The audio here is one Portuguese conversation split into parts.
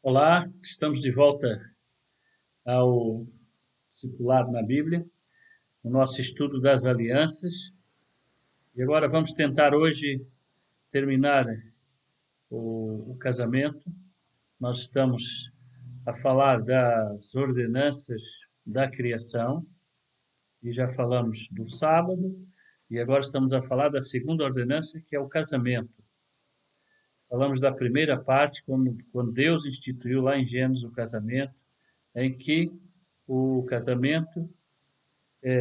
Olá, estamos de volta ao Discipulado na Bíblia, o nosso estudo das alianças. E agora vamos tentar hoje terminar o casamento. Nós estamos a falar das ordenanças da criação e já falamos do sábado. E agora estamos a falar da segunda ordenança, que é o casamento. Falamos da primeira parte, quando Deus instituiu lá em Gênesis o casamento, em que o casamento,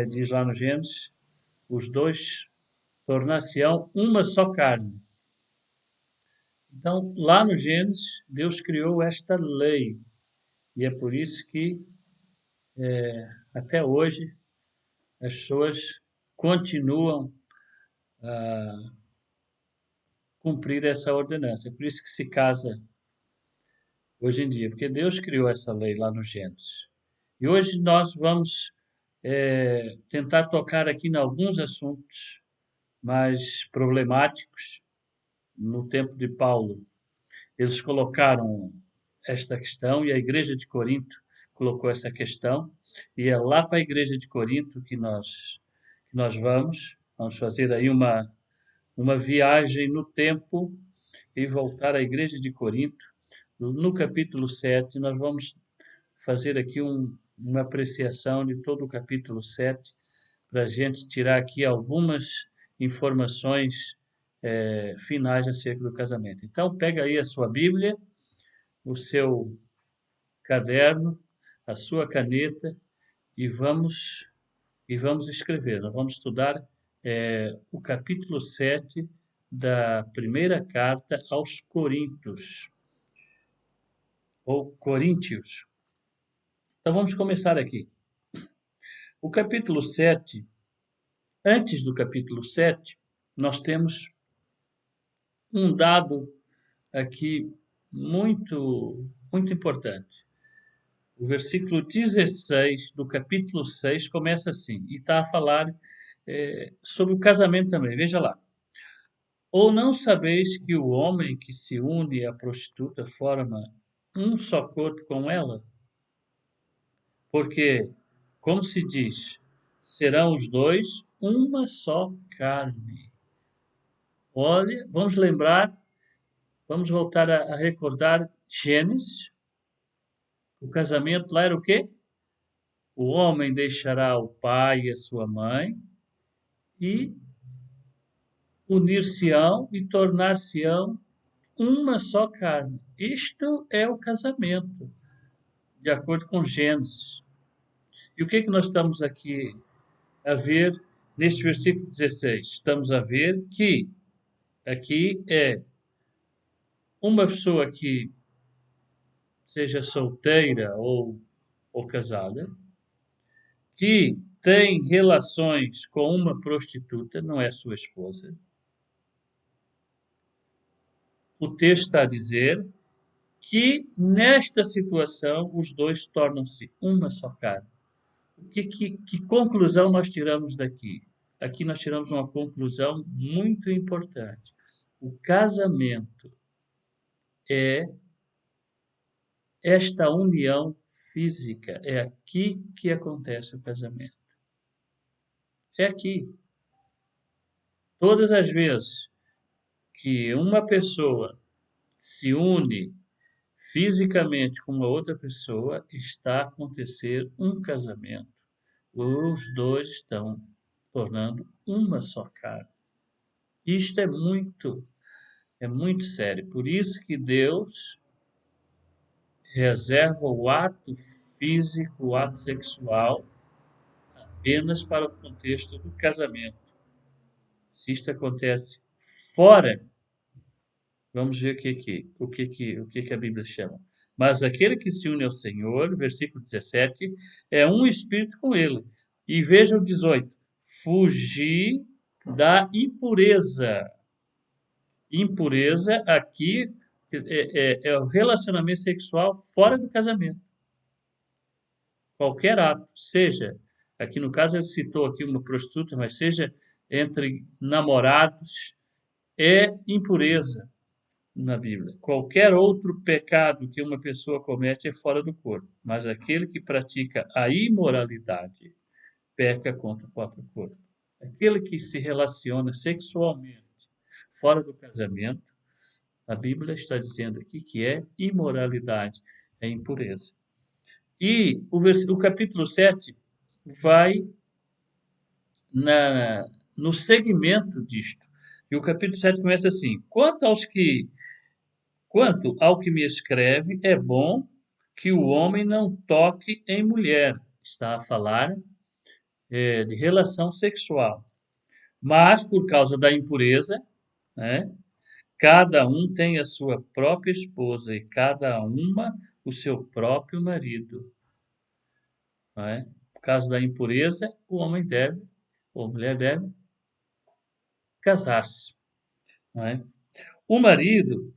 diz lá no Gênesis, os dois tornar-se-ão uma só carne. Então, lá no Gênesis, Deus criou esta lei. E é por isso que, até hoje, as pessoas continuam a cumprir essa ordenança. É por isso que se casa hoje em dia, porque Deus criou essa lei lá no Gênesis. E hoje nós vamos tentar tocar aqui em alguns assuntos mais problemáticos. No tempo de Paulo, eles colocaram esta questão e a igreja de Corinto colocou essa questão, e é lá para a igreja de Corinto que nós vamos fazer aí uma viagem no tempo e voltar à igreja de Corinto. No capítulo 7, nós vamos fazer aqui uma apreciação de todo o capítulo 7, para a gente tirar aqui algumas informações finais acerca do casamento. Então, pega aí a sua Bíblia, o seu caderno, a sua caneta e vamos escrever. Nós vamos estudar o capítulo 7 da primeira carta aos Coríntios, ou Coríntios. Então, vamos começar aqui. O capítulo 7, antes do capítulo 7, nós temos um dado aqui muito importante. O versículo 16 do capítulo 6 começa assim, e está a falar sobre o casamento também. Veja lá. Ou não sabeis que o homem que se une à prostituta forma um só corpo com ela? Porque, como se diz, serão os dois uma só carne. Olha, vamos voltar a recordar Gênesis. O casamento lá era o quê? O homem deixará o pai e a sua mãe e unir-se-ão e tornar-se-ão uma só carne. Isto é o casamento, de acordo com Gênesis. E o que é que nós estamos aqui a ver neste versículo 16? Estamos a ver que aqui é uma pessoa que seja solteira ou casada, que tem relações com uma prostituta, não é sua esposa. O texto está a dizer que nesta situação os dois tornam-se uma só carne. Que conclusão nós tiramos daqui? Aqui nós tiramos uma conclusão muito importante. O casamento é esta união física. É aqui que acontece o casamento. É aqui. Todas as vezes que uma pessoa se une fisicamente com uma outra pessoa, está a acontecer um casamento. Os dois estão tornando uma só carne. Isto é muito sério. Por isso que Deus reserva o ato físico, o ato sexual, apenas para o contexto do casamento. Se isto acontece fora, vamos ver o que a Bíblia chama. Mas aquele que se une ao Senhor, versículo 17, é um espírito com ele. E veja o 18. Fugir da impureza. Impureza aqui é o relacionamento sexual fora do casamento. Qualquer ato, seja, aqui no caso ele citou aqui uma prostituta, mas seja entre namorados, é impureza. na Bíblia. Qualquer outro pecado que uma pessoa comete é fora do corpo, mas aquele que pratica a imoralidade peca contra o próprio corpo. Aquele que se relaciona sexualmente fora do casamento, a Bíblia está dizendo aqui que é imoralidade, é impureza. E o capítulo 7 vai no segmento disto. E o capítulo 7 começa assim: Quanto ao que me escreve, é bom que o homem não toque em mulher. Está a falar de relação sexual. Mas, por causa da impureza, né, cada um tem a sua própria esposa e cada uma o seu próprio marido. Não é? Por causa da impureza, o homem deve, ou a mulher deve, casar-se. Não é? O marido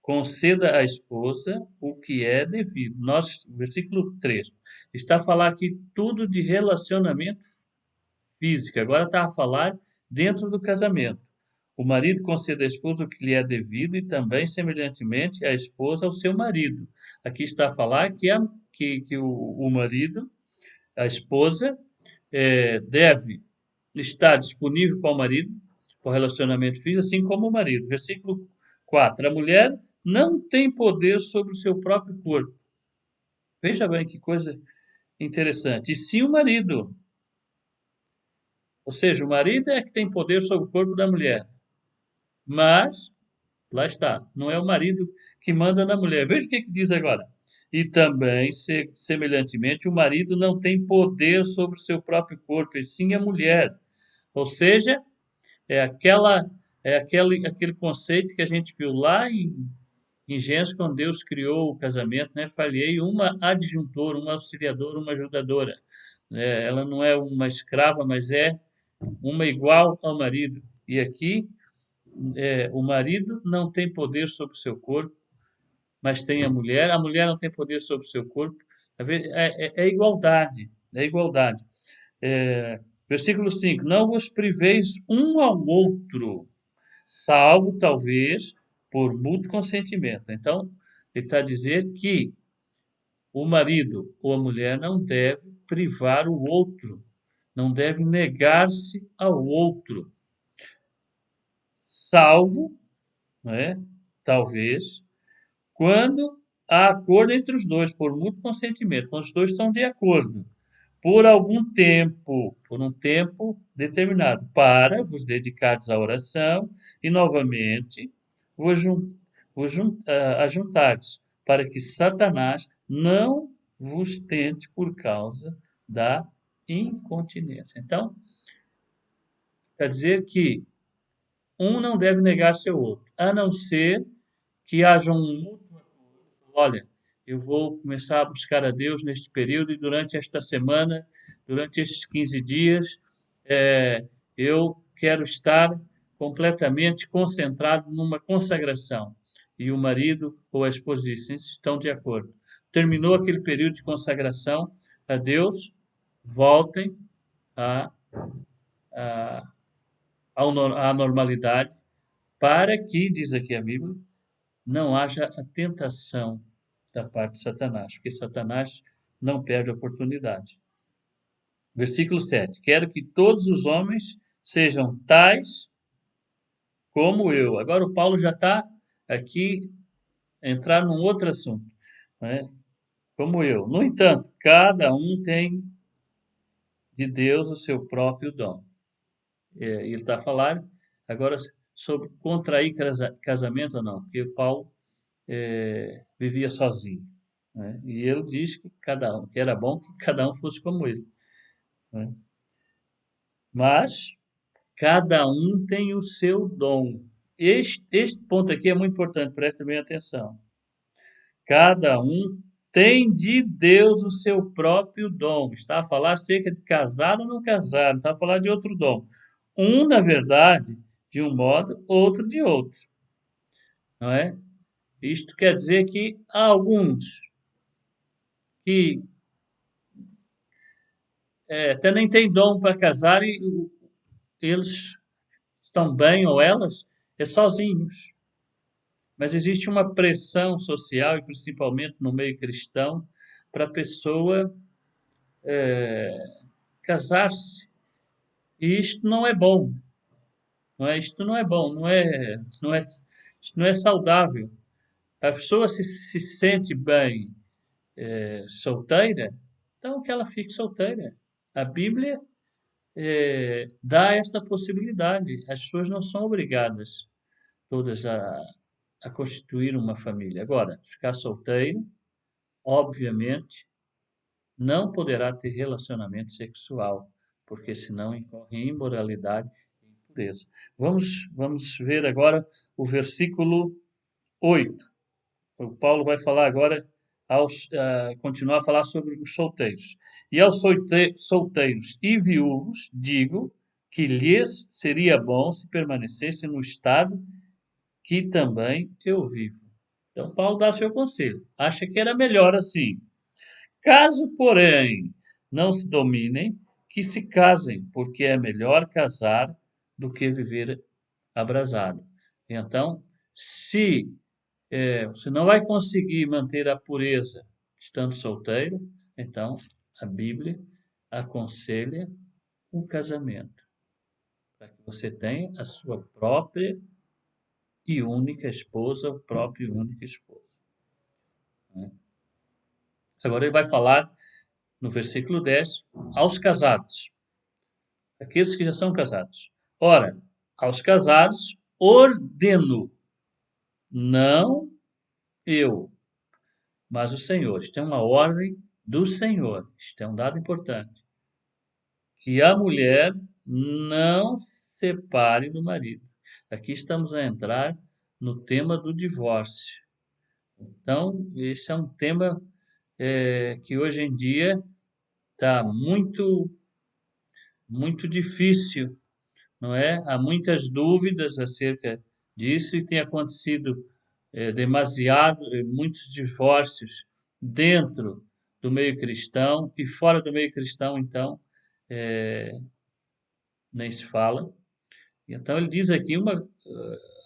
conceda à esposa o que é devido. Versículo 3, está a falar aqui tudo de relacionamento físico. Agora está a falar dentro do casamento. O marido conceda à esposa o que lhe é devido e também, semelhantemente, a esposa ao seu marido. Aqui está a falar que o marido, a esposa, deve estar disponível para o marido, para o relacionamento físico, assim como o marido. Versículo 4. A mulher não tem poder sobre o seu próprio corpo. Veja bem que coisa interessante. E sim o marido. Ou seja, o marido é que tem poder sobre o corpo da mulher. Mas, lá está, não é o marido que manda na mulher. Veja o que diz agora. E também, semelhantemente, o marido não tem poder sobre o seu próprio corpo, e sim a mulher. Ou seja, é aquele conceito que a gente viu lá em Gênesis, quando Deus criou o casamento, né? Falhei uma adjuntora, uma auxiliadora, uma ajudadora. Ela não é uma escrava, mas é uma igual ao marido. E aqui, o marido não tem poder sobre o seu corpo, mas tem a mulher não tem poder sobre o seu corpo. É igualdade, é igualdade. Versículo 5: Não vos priveis um ao outro, salvo talvez por mútuo consentimento. Então, ele está a dizer que o marido ou a mulher não deve privar o outro, não deve negar-se ao outro, salvo, né, talvez, quando há acordo entre os dois, por mútuo consentimento, quando os dois estão de acordo, por um tempo determinado, para vos dedicardes à oração e novamente ajuntardes, para que Satanás não vos tente por causa da incontinência. Então, quer dizer que um não deve negar seu outro, a não ser que haja um mútuo acordo. Olha, eu vou começar a buscar a Deus neste período e durante esta semana, durante estes 15 dias, eu quero estar completamente concentrado numa consagração. E o marido ou a esposa dizem, estão de acordo. Terminou aquele período de consagração a Deus, voltem à, à, à normalidade, para que, diz aqui a Bíblia, não haja a tentação da parte de Satanás, porque Satanás não perde a oportunidade. Versículo 7. Quero que todos os homens sejam tais como eu. Agora o Paulo já está aqui entrar num outro assunto, né? Como eu. No entanto, cada um tem de Deus o seu próprio dom. Ele está a falar agora sobre contrair casamento ou não, porque Paulo vivia sozinho, né? E ele diz que era bom que cada um fosse como ele, né? Mas cada um tem o seu dom. Este ponto aqui é muito importante, preste bem atenção. Cada um tem de Deus o seu próprio dom. Está a falar acerca de casar ou não casar, não está a falar de outro dom. Um, na verdade, de um modo, outro de outro. Não é? Isto quer dizer que há alguns que até nem têm dom para casar e eles estão bem, ou elas, sozinhos. mas existe uma pressão social, e principalmente no meio cristão, para a pessoa casar-se. E isto não é bom, não é? Isto não é bom, isto não é saudável. A pessoa se sente bem solteira, então que ela fique solteira. A Bíblia dá essa possibilidade. As pessoas não são obrigadas todas a constituir uma família. Agora, ficar solteiro, obviamente, não poderá ter relacionamento sexual, porque senão incorre em imoralidade e impureza. Vamos ver agora o versículo 8. O Paulo vai falar agora, continuar a falar sobre os solteiros. E aos solteiros e viúvos, digo que lhes seria bom se permanecessem no estado que também eu vivo. Então, Paulo dá seu conselho. Acha que era melhor assim. Caso, porém, não se dominem, que se casem, porque é melhor casar do que viver abrasado. Então, se você não vai conseguir manter a pureza estando solteiro, então a Bíblia aconselha o casamento, para que você tenha a sua própria e única esposa, o próprio e único esposo. Né? Agora ele vai falar no versículo 10 aos casados, aqueles que já são casados. Ora, aos casados ordeno, não eu, mas o Senhor. Isto é uma ordem do Senhor. Isto é um dado importante. Que a mulher não se separe do marido. Aqui estamos a entrar no tema do divórcio. Então, esse é um tema que hoje em dia está muito difícil, não é? Há muitas dúvidas acerca disso e tem acontecido muitos divórcios dentro do meio cristão e fora do meio cristão, então, nem se fala. Então ele diz aqui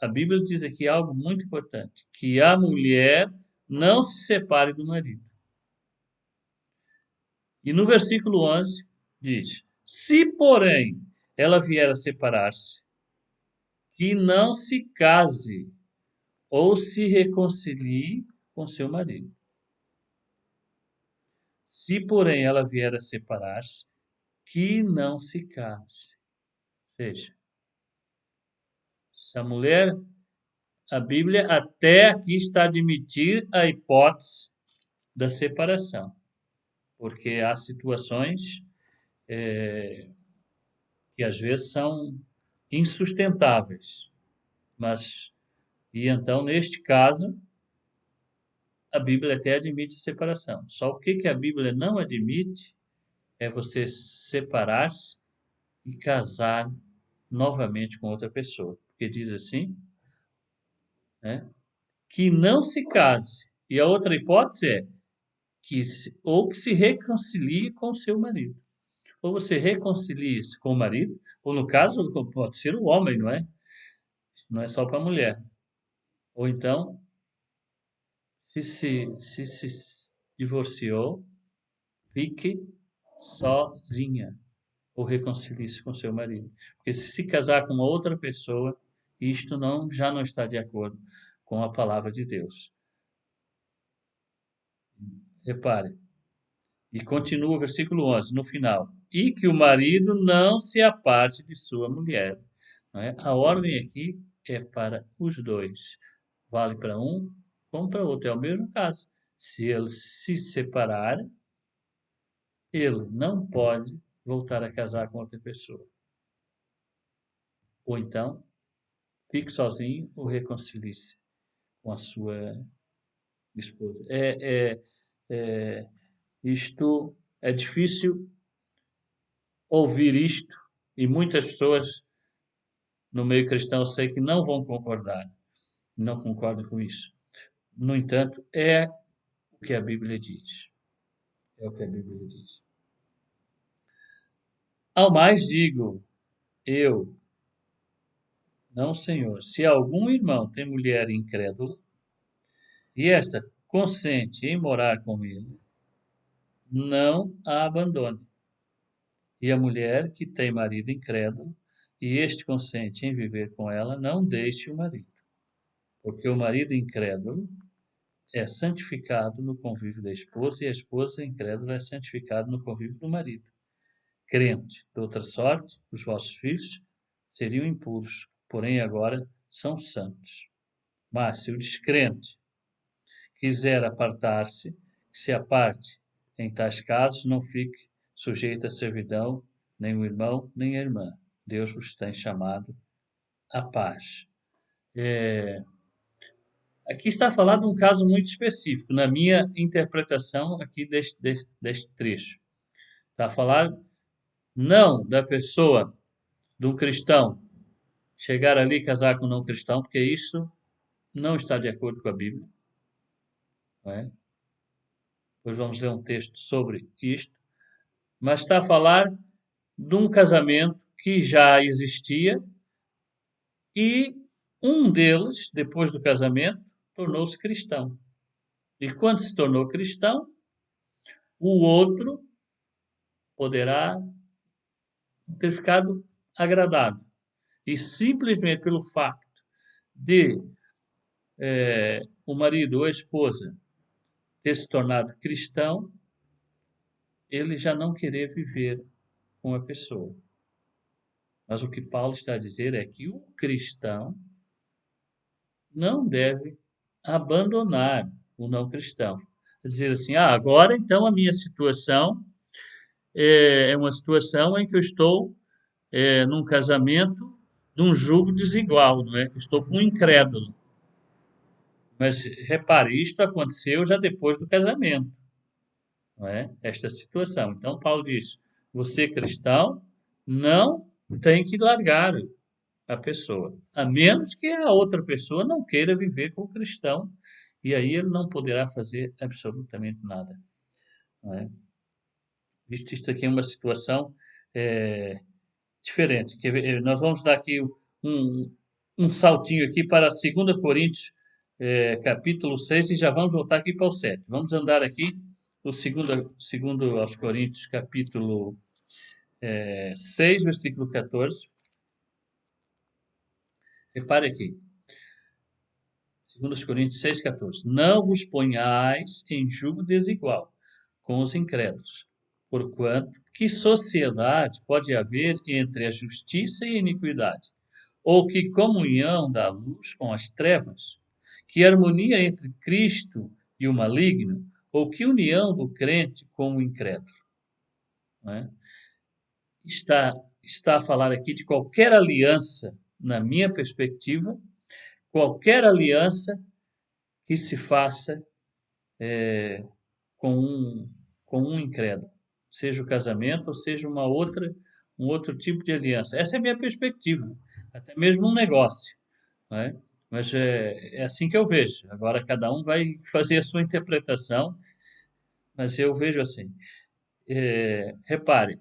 a Bíblia diz aqui algo muito importante, que a mulher não se separe do marido. E no versículo 11 diz: se porém ela vier a separar-se, que não se case ou se reconcilie com seu marido. Se porém ela vier a separar-se, que não se case. Ou seja, se a mulher, a Bíblia até aqui está a admitir a hipótese da separação, porque há situações que às vezes são insustentáveis, e então neste caso a Bíblia até admite a separação. Só o que a Bíblia não admite é você separar-se e casar novamente com outra pessoa, porque diz assim, né, que não se case. E a outra hipótese é ou que se reconcilie com seu marido. Ou você reconcilia-se com o marido, ou no caso pode ser o homem, não é? Não é só para a mulher. Ou então, se divorciou, fique sozinha ou reconcilie-se com seu marido. Porque se casar com uma outra pessoa, isto já não está de acordo com a palavra de Deus. Repare, e continua o versículo 11, no final. E que o marido não se aparte de sua mulher. Não é? A ordem aqui é para os dois. Vale para um como para outro. É o mesmo caso. Se ele se separar, ele não pode voltar a casar com outra pessoa. Ou então, fique sozinho ou reconcilie-se com a sua esposa. Isto é difícil ouvir isto e muitas pessoas no meio cristão eu sei que não vão concordar, não concordam com isso. No entanto, é o que a Bíblia diz. É o que a Bíblia diz. Ao mais digo, eu, Não, Senhor. Se algum irmão tem mulher incrédula, e esta consente em morar com ele, não a abandone. E a mulher que tem marido incrédulo, e este consente em viver com ela, não deixe o marido. Porque o marido incrédulo é santificado no convívio da esposa, e a esposa incrédula é santificada no convívio do marido. Crente, de outra sorte, os vossos filhos seriam impuros, porém agora são santos. Mas se o descrente quiser apartar-se, que se aparte. Em tais casos, não fique sujeito à servidão, nem o irmão, nem a irmã. Deus vos tem chamado à paz. Aqui está falado um caso muito específico, na minha interpretação aqui deste trecho. Está falado não da pessoa, de um cristão, chegar ali e casar com um não cristão, porque isso não está de acordo com a Bíblia. Não é? Depois vamos ler um texto sobre isto. Mas está a falar de um casamento que já existia e um deles, depois do casamento, tornou-se cristão. E quando se tornou cristão, o outro poderá ter ficado agradado. E simplesmente pelo facto de o marido ou a esposa ter se tornado cristão, ele já não querer viver com a pessoa. Mas o que Paulo está a dizer é que o cristão não deve abandonar o não cristão. Dizer assim, agora então a minha situação é uma situação em que eu estou num casamento de um jugo desigual, não é? Estou com um incrédulo. Mas repare, isto aconteceu já depois do casamento, não é? Esta situação. Então Paulo diz: você cristão não tem que largar a pessoa, a menos que a outra pessoa não queira viver com o cristão, e aí ele não poderá fazer absolutamente nada. Não é? Isto aqui é uma situação diferente. Nós vamos dar aqui um saltinho aqui para 2 Coríntios, capítulo 6, e já vamos voltar aqui para o 7. Vamos andar aqui no segundo aos Coríntios, capítulo 6, versículo 14. Repare aqui. 2 Coríntios 6,14. Não vos ponhais em jugo desigual com os incrédulos, porquanto que sociedade pode haver entre a justiça e a iniquidade? Ou que comunhão da luz com as trevas? Que harmonia entre Cristo e o maligno? Ou que união do crente com o incrédulo? Não é? Está a falar aqui de qualquer aliança, na minha perspectiva, qualquer aliança que se faça com um incrédulo, seja o casamento ou seja um outro tipo de aliança. Essa é a minha perspectiva, até mesmo um negócio, não é? Mas é assim que eu vejo. Agora cada um vai fazer a sua interpretação, mas eu vejo assim. Repare,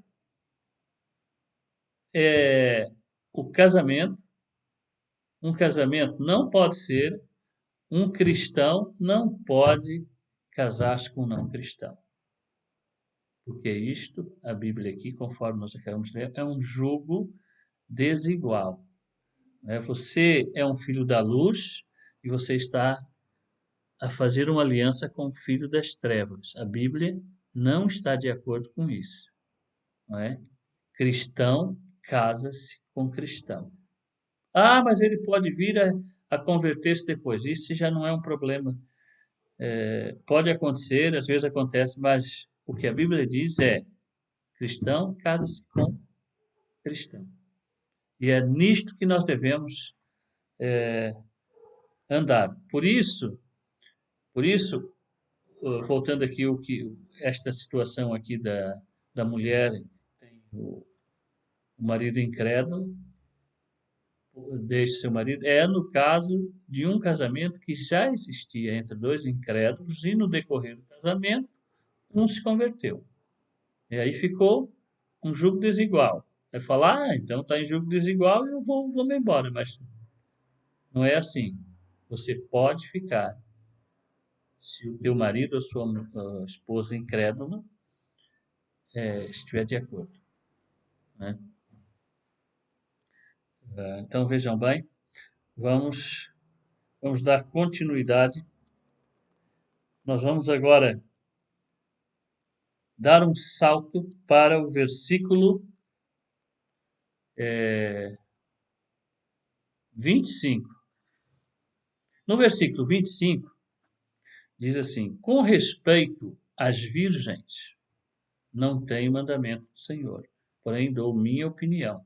o casamento, um casamento não pode ser, um cristão não pode casar-se com um não cristão. Porque isto, a Bíblia aqui, conforme nós acabamos de ler, é um jugo desigual. Você é um filho da luz e você está a fazer uma aliança com o filho das trevas. A Bíblia não está de acordo com isso. Não é? Cristão casa-se com cristão. Mas ele pode vir a converter-se depois. Isso já não é um problema. Pode acontecer, às vezes acontece, mas o que a Bíblia diz é: cristão casa-se com cristão. E é nisto que nós devemos andar. Por isso, voltando aqui esta situação aqui da mulher tem o marido incrédulo, deixa seu marido, é no caso de um casamento que já existia entre dois incrédulos e no decorrer do casamento um se converteu. E aí ficou um jugo desigual. Vai falar, então está em jugo desigual e eu vou me embora. Mas Não é assim. Você pode ficar, se o teu marido ou sua esposa incrédula estiver de acordo, né? Então vejam bem, vamos, vamos dar continuidade. Nós vamos agora dar um salto para o versículo 25. No versículo 25, diz assim: com respeito às virgens, não tenho mandamento do Senhor, porém dou minha opinião,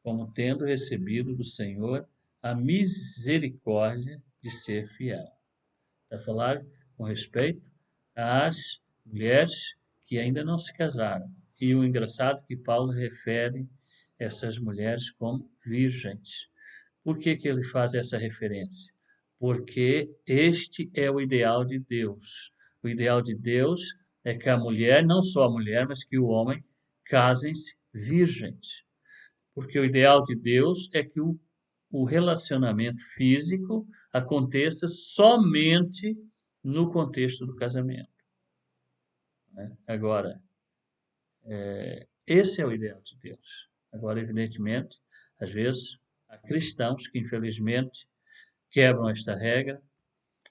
como tendo recebido do Senhor a misericórdia de ser fiel. Está a falar com respeito às mulheres que ainda não se casaram. E o engraçado é que Paulo refere essas mulheres como virgens. Por que que ele faz essa referência? Porque este é o ideal de Deus. O ideal de Deus é que a mulher, não só a mulher, mas que o homem, casem-se virgens. Porque o ideal de Deus é que o relacionamento físico aconteça somente no contexto do casamento, né? Agora, esse é o ideal de Deus. Agora, evidentemente, às vezes, há cristãos que, infelizmente, quebram esta regra.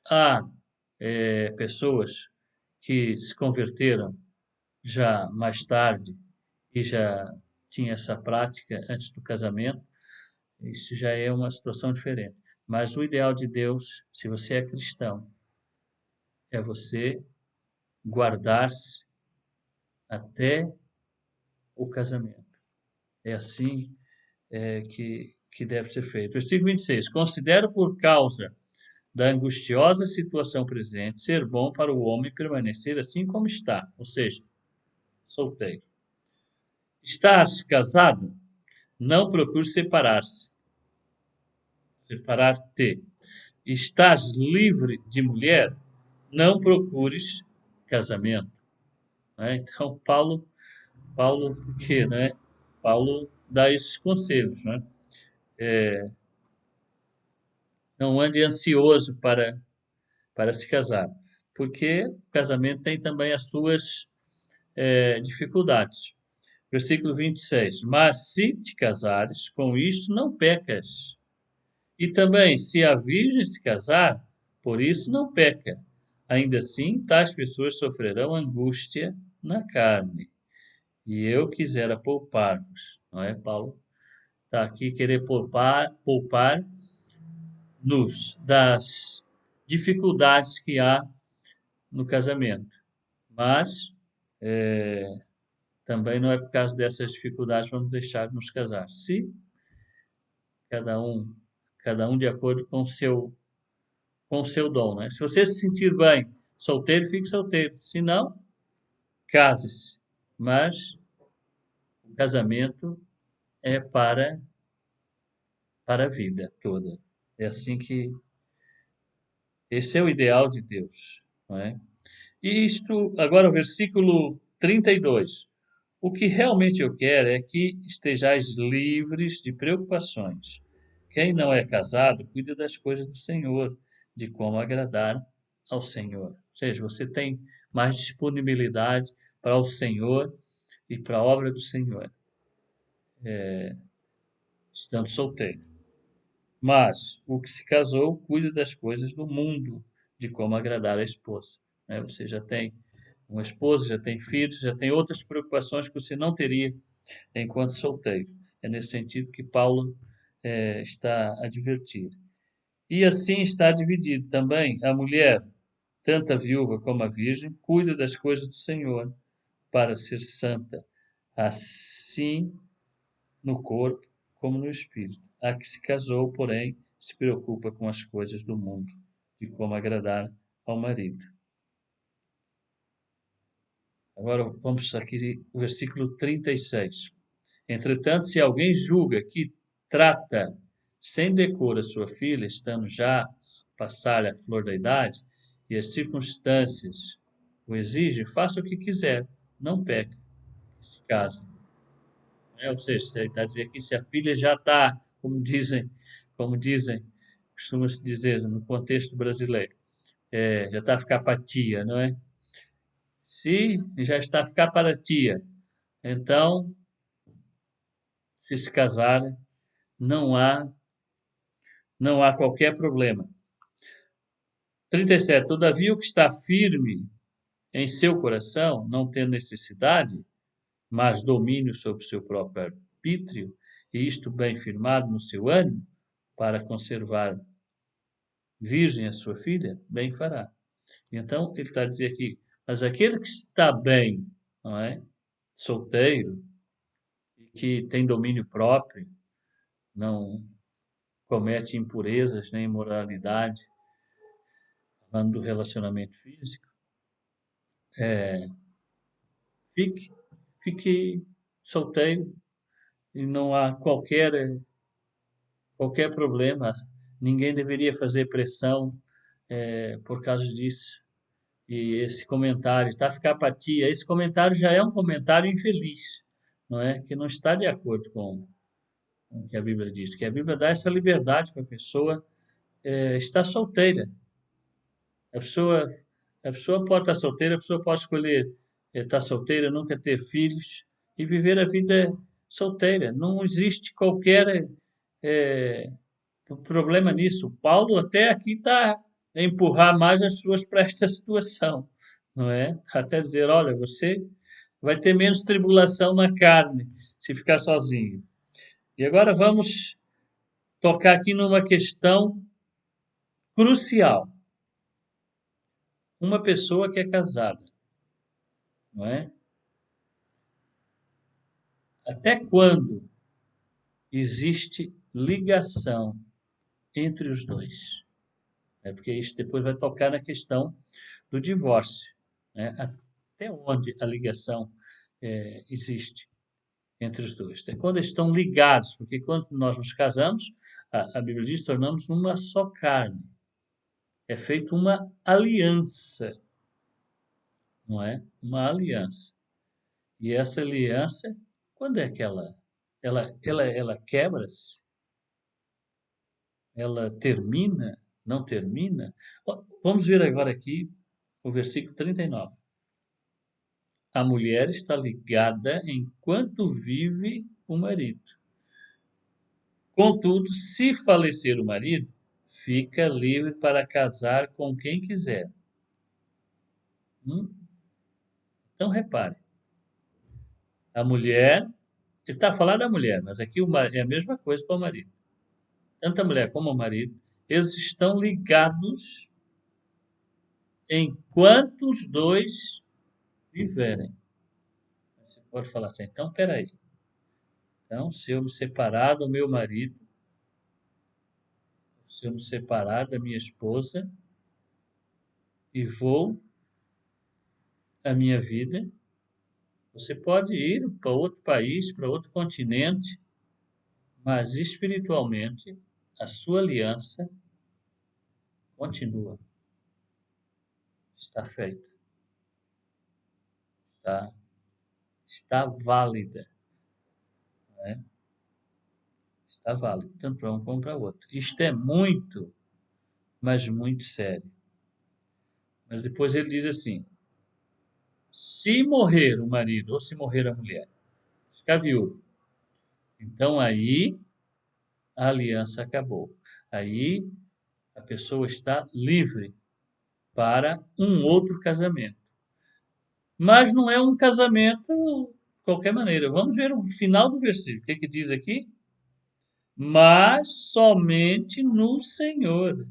Há pessoas que se converteram já mais tarde e já tinha essa prática antes do casamento. Isso já é uma situação diferente. Mas o ideal de Deus, se você é cristão, é você guardar-se até o casamento. É assim que deve ser feito. Versículo 26. Considero por causa da angustiosa situação presente ser bom para o homem permanecer assim como está, ou seja, solteiro. Estás casado? Não procure separar-se. Separar-te. Estás livre de mulher? Não procures casamento. Né? Então, Paulo, por quê, né? Paulo dá esses conselhos, né? Não ande ansioso para se casar, porque o casamento tem também as suas dificuldades. Versículo 26. Mas se te casares, com isto não pecas. E também, se a virgem se casar, por isso não peca. Ainda assim, tais pessoas sofrerão angústia na carne. E eu quisera poupar-vos, não é? Paulo está aqui querer poupar-nos das dificuldades que há no casamento. Mas também não é por causa dessas dificuldades vamos deixar de nos casar. Se cada um, cada um de acordo com o seu dom, né? Se você se sentir bem solteiro, fique solteiro. Se não, case-se. Mas o casamento é para a vida toda. É assim que esse é o ideal de Deus, não é? E isto, agora o versículo 32. O que realmente eu quero é que estejais livres de preocupações. Quem não é casado, cuida das coisas do Senhor, de como agradar ao Senhor. Ou seja, você tem mais disponibilidade para o Senhor e para a obra do Senhor, estando solteiro. Mas o que se casou cuida das coisas do mundo, de como agradar a esposa, né? Você já tem uma esposa, já tem filhos, já tem outras preocupações que você não teria enquanto solteiro. É nesse sentido que Paulo está a advertir. E assim está dividido também a mulher, tanto a viúva como a virgem, cuida das coisas do Senhor para ser santa, assim no corpo como no espírito. A que se casou, porém, se preocupa com as coisas do mundo, de como agradar ao marido. Agora vamos aqui o versículo 36. Entretanto, se alguém julga que trata sem decoro a sua filha, estando já a passar a flor da idade, e as circunstâncias o exigem, faça o que quiser, não peque, que se case. Ou seja, você está a dizer que se a filha já está, como dizem, costuma-se dizer no contexto brasileiro. Já está a ficar para tia, não é? Se já está a ficar para tia, então, se casarem, não há, não há qualquer problema. 37. Todavia, o que está firme em seu coração, não tem necessidade, mas domínio sobre o seu próprio arbítrio, e isto bem firmado no seu ânimo, para conservar virgem a sua filha, bem fará. Então, ele está a dizer aqui, mas aquele que está bem, não é? Solteiro, e que tem domínio próprio, não comete impurezas nem imoralidade, falando do relacionamento físico, fique, fique solteiro e não há qualquer problema. Ninguém deveria fazer pressão por causa disso. E esse comentário, tá? Ficar apatia, esse comentário já é um comentário infeliz, não é? Que não está de acordo com o que a Bíblia diz, que a Bíblia dá essa liberdade para a pessoa estar solteira. A pessoa, a pessoa pode estar solteira, a pessoa pode escolher estar solteira, nunca ter filhos e viver a vida solteira. Não existe qualquer problema nisso. Paulo até aqui está a empurrar mais as suas para esta situação, não é? Até dizer, olha, você vai ter menos tribulação na carne se ficar sozinho. E agora vamos tocar aqui numa questão crucial. Uma pessoa que é casada, não é? Até quando existe ligação entre os dois? Porque isso depois vai tocar na questão do divórcio, né? Até onde a ligação existe entre os dois. Até quando estão ligados, porque quando nós nos casamos, a Bíblia diz, tornamos uma só carne. É feita uma aliança, não é? Uma aliança. E essa aliança, quando é que ela quebra-se? Ela termina? Não termina? Vamos ver agora aqui o versículo 39. A mulher está ligada enquanto vive o marido. Contudo, se falecer o marido, fica livre para casar com quem quiser. Então, repare. A mulher, ele está falando da mulher, mas aqui é a mesma coisa para o marido. Tanto a mulher como o marido, eles estão ligados enquanto os dois viverem. Você pode falar assim, então, peraí. Então, se eu me separar do meu marido, se eu me separar da minha esposa e vou a minha vida, você pode ir para outro país, para outro continente, mas espiritualmente a sua aliança continua. Está feita. Está válida. Não é? Está válida, tanto para um como para outro. Isto é muito, mas muito sério. Mas depois ele diz assim, se morrer o marido ou se morrer a mulher, ficar viúvo, então aí a aliança acabou. Aí a pessoa está livre para um outro casamento. Mas não é um casamento de qualquer maneira. Vamos ver o final do versículo. O que diz aqui? Mas somente no Senhor.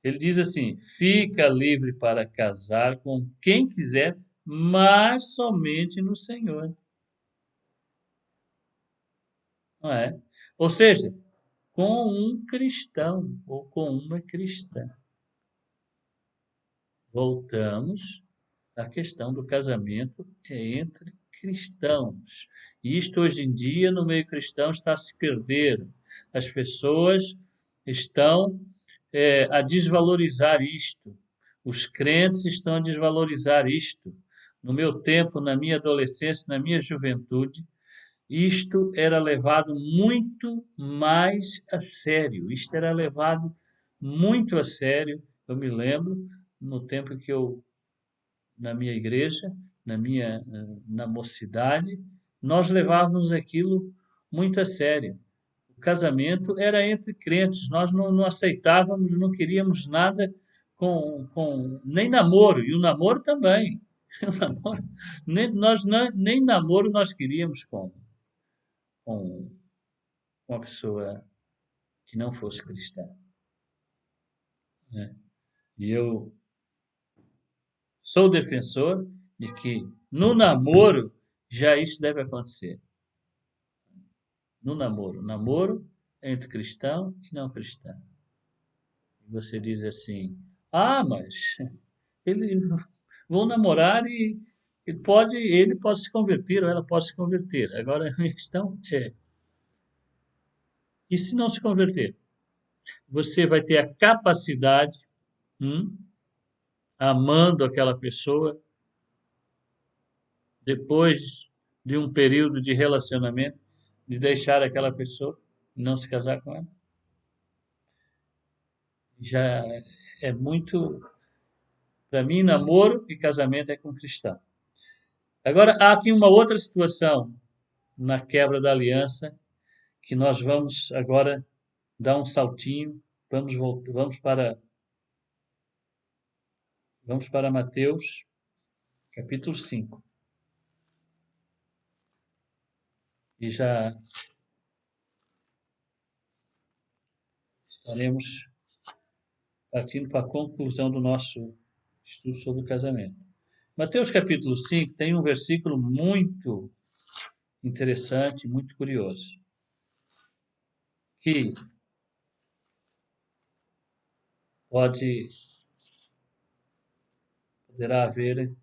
Ele diz assim, fica livre para casar com quem quiser, mas somente no Senhor. Não é? Ou seja, com um cristão ou com uma cristã. Voltamos à questão do casamento entre cristãos. E isto hoje em dia no meio cristão está a se perder. As pessoas estão a desvalorizar isto. Os crentes estão a desvalorizar isto. No meu tempo, na minha adolescência, na minha juventude, isto era levado muito mais a sério. Isto era levado muito a sério. Eu me lembro, no tempo que eu, na minha igreja, na mocidade, nós levávamos aquilo muito a sério. O casamento era entre crentes, nós não aceitávamos, não queríamos nada nem namoro, e o namoro também. O namoro, nem namoro nós queríamos com uma pessoa que não fosse cristã, né? E eu sou defensor de que no namoro já isso deve acontecer. No namoro entre cristão e não cristão. E você diz assim: ah, mas ele vão namorar e ele pode se converter ou ela pode se converter. Agora a minha questão é: e se não se converter? Você vai ter a capacidade, amando aquela pessoa, depois de um período de relacionamento, de deixar aquela pessoa e não se casar com ela? Já é muito. Para mim, namoro e casamento é com cristão. Agora, há aqui uma outra situação na quebra da aliança que nós vamos agora dar um saltinho, vamos para Mateus, capítulo 5. E já estaremos partindo para a conclusão do nosso estudo sobre o casamento. Mateus capítulo 5 tem um versículo muito interessante, muito curioso, que poderá haver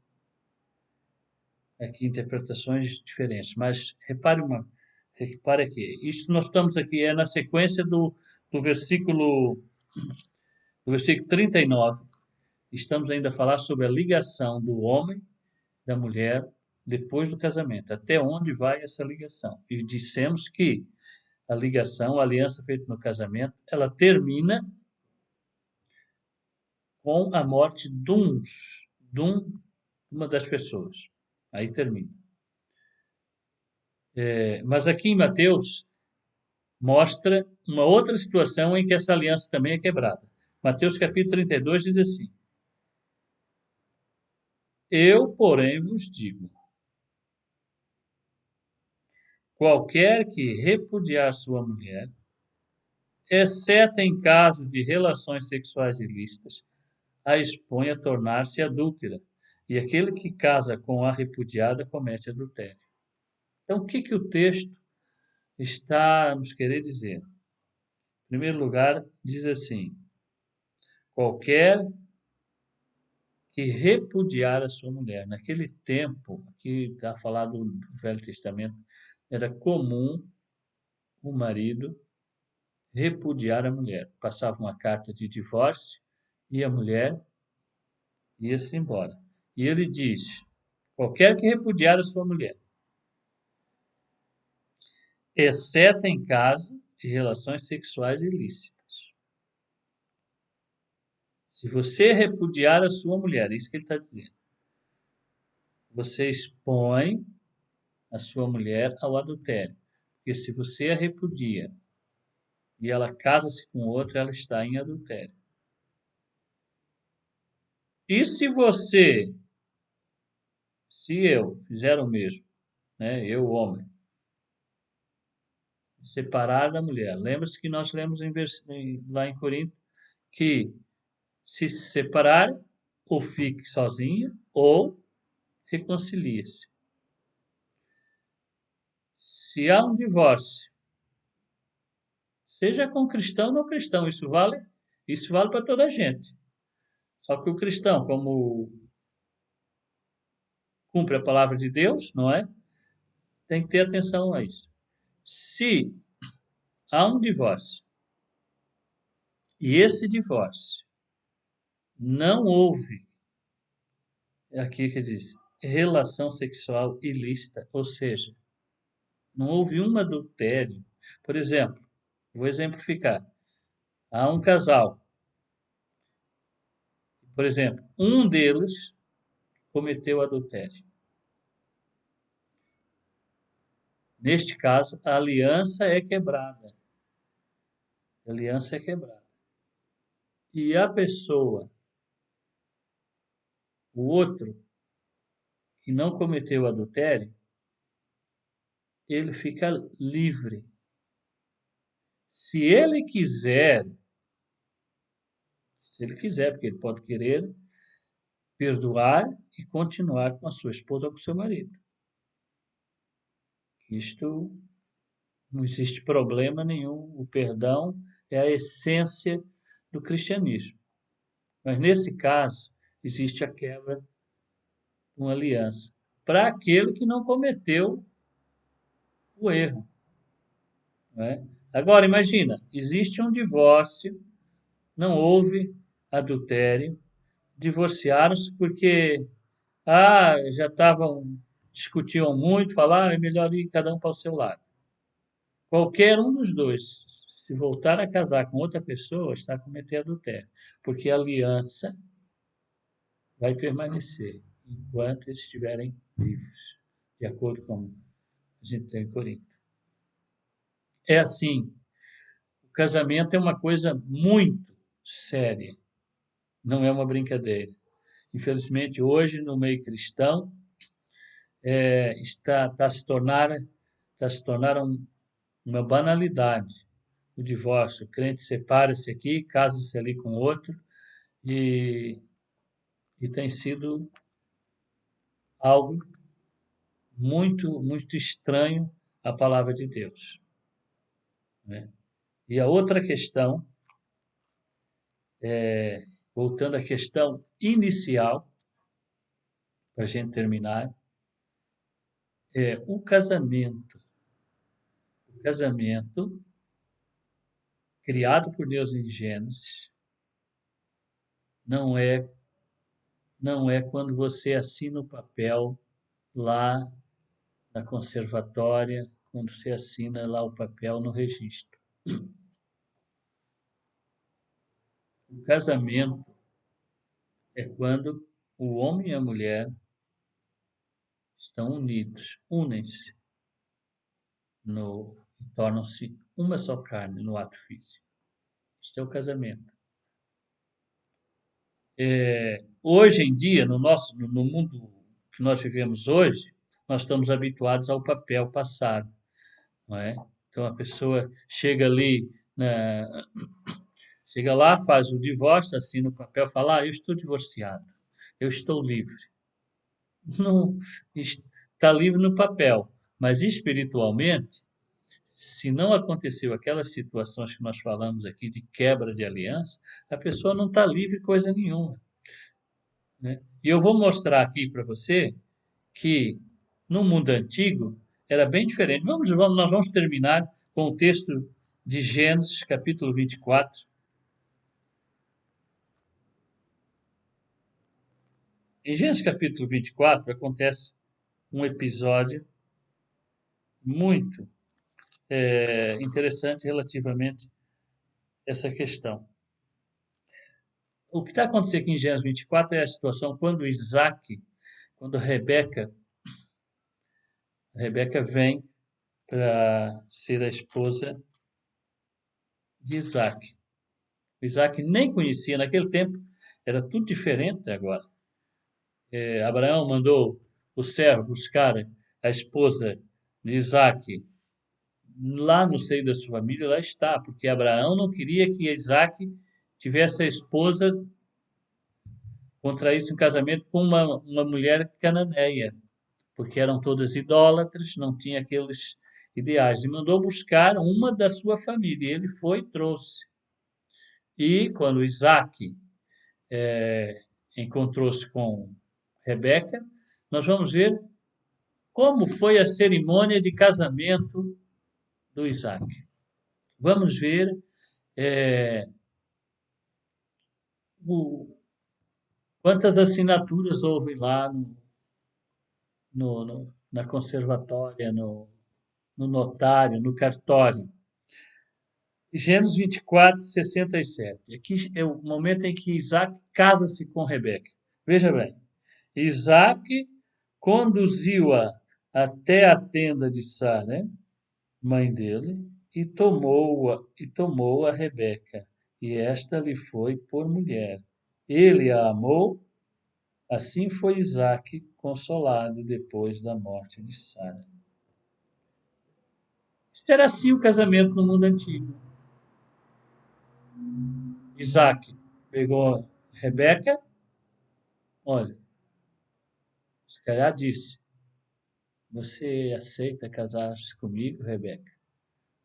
aqui interpretações diferentes, mas repare aqui, isso nós estamos aqui na sequência do versículo 39. Estamos ainda a falar sobre a ligação do homem da mulher depois do casamento. Até onde vai essa ligação? E dissemos que a ligação, a aliança feita no casamento, ela termina com a morte uma das pessoas. Aí termina. Mas aqui em Mateus mostra uma outra situação em que essa aliança também é quebrada. Mateus capítulo 32 diz assim: eu, porém, vos digo, qualquer que repudiar sua mulher, exceto em casos de relações sexuais ilícitas, a expõe a tornar-se adúltera, e aquele que casa com a repudiada comete adultério. Então, o que o texto está nos querer dizer? Em primeiro lugar, diz assim: qualquer que repudiar a sua mulher. Naquele tempo, aqui está falado do Velho Testamento, era comum o marido repudiar a mulher. Passava uma carta de divórcio e a mulher ia-se embora. E ele diz: qualquer que repudiar a sua mulher, exceto em caso de relações sexuais ilícitas. Se você repudiar a sua mulher, é isso que ele está dizendo, você expõe a sua mulher ao adultério. Porque se você a repudia e ela casa-se com outro, ela está em adultério. E se eu fizer o mesmo, né, eu, homem, separar da mulher, lembra-se que nós lemos lá em Corinto que se separar, ou fique sozinha, ou reconcilie-se. Se há um divórcio, seja com cristão ou não cristão, isso vale para toda a gente. Só que o cristão, como cumpre a palavra de Deus, não é? Tem que ter atenção a isso. Se há um divórcio e esse divórcio não houve, aqui que diz, relação sexual ilícita, ou seja, Não houve um adultério. Por exemplo, vou exemplificar. Há um casal, por exemplo, um deles cometeu adultério. Neste caso, a aliança é quebrada. A aliança é quebrada. E a pessoa, o outro, que não cometeu adultério, ele fica livre. Se ele quiser, porque ele pode querer perdoar e continuar com a sua esposa ou com o seu marido. Isto não existe problema nenhum. O perdão é a essência do cristianismo. Mas nesse caso, existe a quebra de uma aliança para aquele que não cometeu o erro. Não é? Agora, imagina, existe um divórcio, não houve adultério, divorciaram-se porque já discutiam muito, falaram, é melhor ir cada um para o seu lado. Qualquer um dos dois, se voltar a casar com outra pessoa, está cometendo adultério, porque a aliança vai permanecer enquanto eles estiverem vivos, de acordo com a gente tem em Corinto. É assim, o casamento é uma coisa muito séria, não é uma brincadeira. Infelizmente, hoje, no meio cristão, está se tornar uma banalidade o divórcio. O crente separa-se aqui, casa-se ali com outro, e, e tem sido algo muito, muito estranho à palavra de Deus. Né? E a outra questão, voltando à questão inicial, para a gente terminar, é o casamento. O casamento, criado por Deus em Gênesis, não é, não é quando você assina o papel lá na conservatória, quando você assina lá o papel no registro. O casamento é quando o homem e a mulher estão unidos, unem-se e tornam-se uma só carne no ato físico. Isto é o casamento. Hoje em dia, no mundo que nós vivemos hoje, nós estamos habituados ao papel passado, não é? Então a pessoa chega lá, faz o divórcio, assina o papel, fala: eu estou divorciado, eu estou livre. Não está livre no papel, mas espiritualmente, se não aconteceu aquelas situações que nós falamos aqui de quebra de aliança, a pessoa não está livre coisa nenhuma. Né? E eu vou mostrar aqui para você que no mundo antigo era bem diferente. Nós vamos terminar com o texto de Gênesis, capítulo 24. Em Gênesis capítulo 24 acontece um episódio muito interessante relativamente a essa questão. O que está acontecendo aqui em Gênesis 24 é a situação quando Rebeca vem para ser a esposa de Isaac. O Isaac nem conhecia naquele tempo, era tudo diferente agora. Abraão mandou o servo buscar a esposa de Isaac lá no seio da sua família, lá está, porque Abraão não queria que Isaac tivesse a esposa, contraísse um casamento com uma mulher cananeia, porque eram todas idólatras, não tinha aqueles ideais. E mandou buscar uma da sua família. Ele foi e trouxe. E quando Isaac encontrou-se com Rebeca, nós vamos ver como foi a cerimônia de casamento do Isaac. Vamos ver quantas assinaturas houve lá na conservatória, no no notário, no cartório. Gênesis 24, 67. Aqui é o momento em que Isaac casa-se com Rebeca. Veja bem, Isaac conduziu-a até a tenda de Sara, mãe dele, e tomou a Rebeca, e esta lhe foi por mulher. Ele a amou, assim foi Isaac consolado depois da morte de Sara. Era assim o casamento no mundo antigo. Isaac pegou Rebeca, olha, se calhar disse, você aceita casar-se comigo, Rebeca?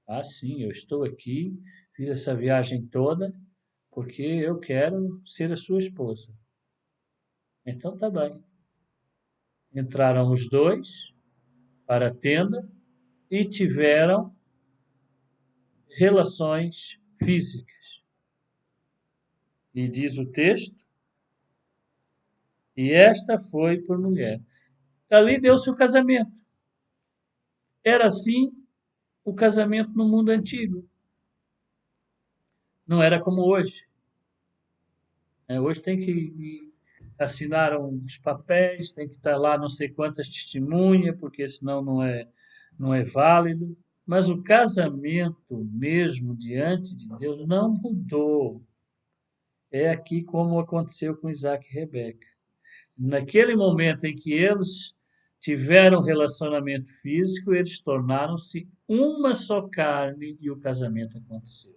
Ah, sim, eu estou aqui, fiz essa viagem toda, porque eu quero ser a sua esposa. Então tá bem. Entraram os dois para a tenda e tiveram relações físicas. E diz o texto, e esta foi por mulher. Ali deu-se o casamento. Era assim o casamento no mundo antigo. Não era como hoje. Hoje tem que assinar uns papéis, tem que estar lá não sei quantas testemunhas, porque senão não é válido. Mas o casamento mesmo diante de Deus não mudou. É aqui como aconteceu com Isaac e Rebeca. Naquele momento em que eles tiveram relacionamento físico, eles tornaram-se uma só carne e o casamento aconteceu.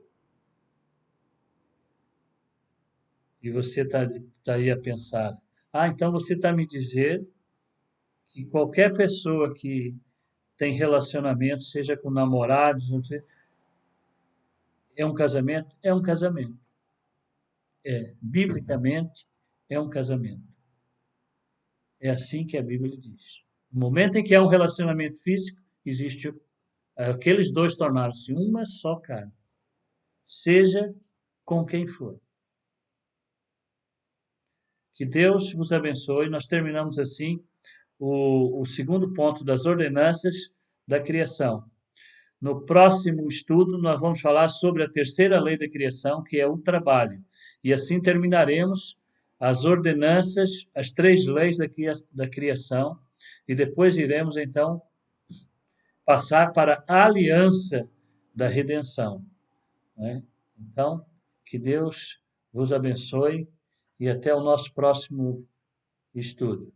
E você está aí a pensar, então você está me dizer que qualquer pessoa que tem relacionamento, seja com namorados, não sei, é um casamento? É um casamento. Biblicamente, é um casamento. É assim que a Bíblia diz. No momento em que há um relacionamento físico, existe aqueles dois tornaram-se uma só carne, seja com quem for. Que Deus vos abençoe. Nós terminamos assim o segundo ponto das ordenanças da criação. No próximo estudo, nós vamos falar sobre a terceira lei da criação, que é o trabalho. E assim terminaremos as ordenanças, as três leis da criação, e depois iremos, então, passar para a aliança da redenção. Né? Então, que Deus vos abençoe e até o nosso próximo estudo.